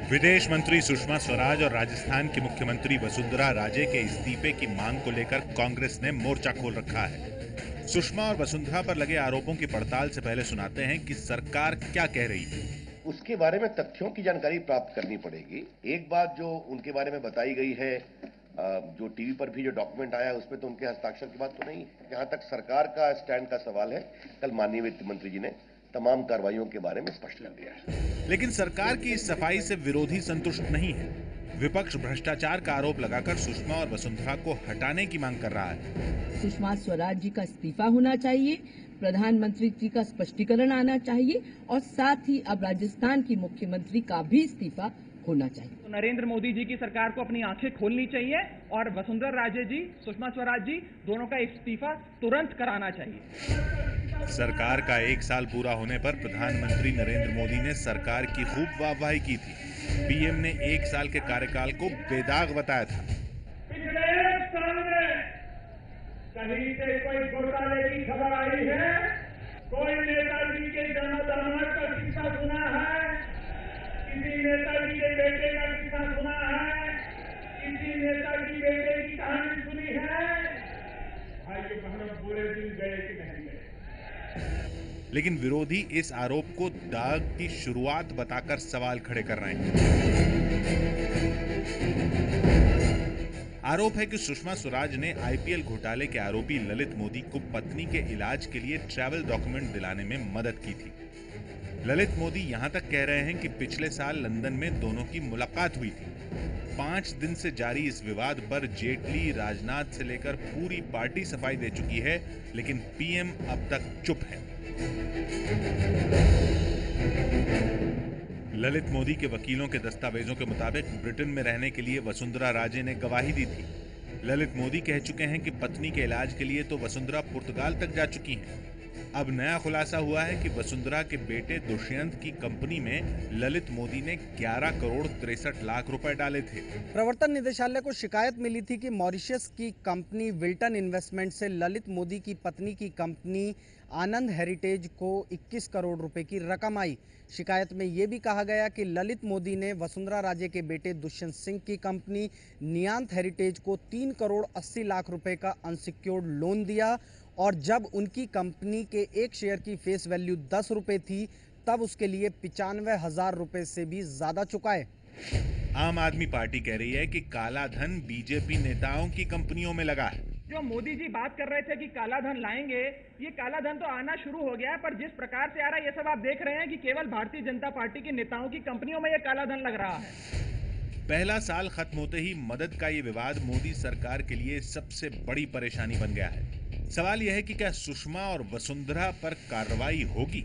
विदेश मंत्री सुषमा स्वराज और राजस्थान की मुख्यमंत्री वसुंधरा राजे के इस्तीफे की मांग को लेकर कांग्रेस ने मोर्चा खोल रखा है। सुषमा और वसुंधरा पर लगे आरोपों की पड़ताल से पहले सुनाते हैं कि सरकार क्या कह रही है। उसके बारे में तथ्यों की जानकारी प्राप्त करनी पड़ेगी। एक बात जो उनके बारे में बताई गई है, जो टीवी पर भी जो डॉक्यूमेंट आया है उसमें तो उनके हस्ताक्षर की बात तो नहीं है। जहां तक सरकार का स्टैंड का सवाल है, कल माननीय वित्त मंत्री जी ने तमाम कार्रवाइयों के बारे में स्पष्ट कर दिया है। लेकिन सरकार की इस सफाई से विरोधी संतुष्ट नहीं है। विपक्ष भ्रष्टाचार का आरोप लगाकर सुषमा और वसुंधरा को हटाने की मांग कर रहा है। सुषमा स्वराज जी का इस्तीफा होना चाहिए, प्रधानमंत्री जी का स्पष्टीकरण आना चाहिए और साथ ही अब राजस्थान की मुख्यमंत्री का भी इस्तीफा होना चाहिए। तो नरेंद्र मोदी जी की सरकार को अपनी आंखें खोलनी चाहिए और वसुंधरा राजे जी, सुषमा स्वराज जी दोनों का इस्तीफा तुरंत कराना चाहिए। सरकार का 1 साल पूरा होने पर प्रधानमंत्री नरेंद्र मोदी ने सरकार की खूब वाहवाही की थी। पीएम ने 1 साल के कार्यकाल को बेदाग बताया था। पिछले 1 साल में कहीं से कोई घोटाले की खबर आई है? कोई नेताजी के दामाद का किस्सा सुना है? किसी नेताजी के बेटे का किस्सा सुना है? किसी नेताजी बेटे की कहानी सुनी है? भाइयों बहनों, पूरे दिन गए कि नहीं गए? लेकिन विरोधी इस आरोप को दाग की शुरुआत बताकर सवाल खड़े कर रहे हैं। आरोप है कि सुषमा स्वराज ने आईपीएल घोटाले के आरोपी ललित मोदी को पत्नी के इलाज के लिए ट्रैवल डॉक्यूमेंट दिलाने में मदद की थी। ललित मोदी यहां तक कह रहे हैं कि पिछले साल लंदन में दोनों की मुलाकात हुई थी। 5 दिन से जारी इस विवाद पर जेटली, राजनाथ से लेकर पूरी पार्टी सफाई दे चुकी है, लेकिन पीएम अब तक चुप है। ललित मोदी के वकीलों के दस्तावेजों के मुताबिक ब्रिटेन में रहने के लिए वसुंधरा राजे ने गवाही दी थी। ललित मोदी कह चुके हैं कि पत्नी के इलाज के लिए तो वसुंधरा पुर्तगाल तक जा चुकी हैं। अब नया खुलासा हुआ है कि वसुंधरा के बेटे दुष्यंत की कंपनी में ललित मोदी ने 11 करोड़ 63 लाख रुपए डाले थे। प्रवर्तन निदेशालय को शिकायत मिली थी कि मॉरिशस की कंपनी विल्टन इन्वेस्टमेंट से ललित मोदी की पत्नी की कंपनी आनंद हेरिटेज को 21 करोड़ रुपए की रकम आई। शिकायत में ये भी कहा गया कि ललित मोदी ने वसुंधरा राजे के बेटे दुष्यंत सिंह की कंपनी नियांत हेरिटेज को 3 करोड़ 80 लाख रुपए का अनसिक्योर्ड लोन दिया और जब उनकी कंपनी के एक शेयर की फेस वैल्यू 10 रुपए थी तब उसके लिए 95,000 रुपए से भी ज्यादा चुकाए। आम आदमी पार्टी कह रही है कि काला धन बीजेपी नेताओं की कंपनियों में लगा है। जो मोदी जी बात कर रहे थे कि काला धन लाएंगे, ये काला धन तो आना शुरू हो गया है, पर जिस प्रकार से आ रहा है ये सब आप देख रहे हैं कि केवल भारतीय जनता पार्टी के नेताओं की कंपनियों में ये काला धन लग रहा है। पहला साल खत्म होते ही मदद का ये विवाद मोदी सरकार के लिए सबसे बड़ी परेशानी बन गया है। सवाल यह है कि क्या सुषमा और वसुंधरा पर कार्रवाई होगी?